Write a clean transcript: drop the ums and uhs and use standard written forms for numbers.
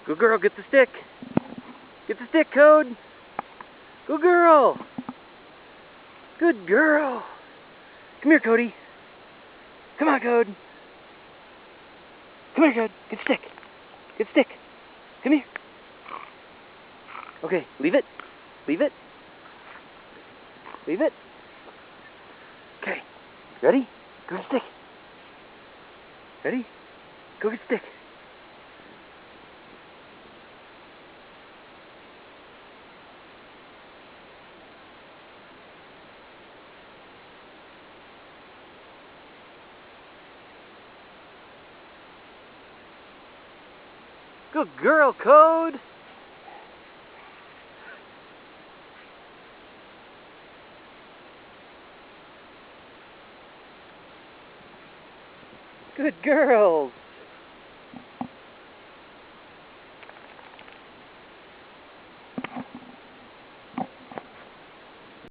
Good girl, get the stick. Get the stick, Code. Good girl. Good girl. Come here, Cody. Come on, Code. Come here, Code. Get the stick. Get the stick. Come here. Okay, leave it. Leave it. Leave it. Okay. Ready? Go get the stick. Ready? Go get the stick. Good girl, Code. Good girls.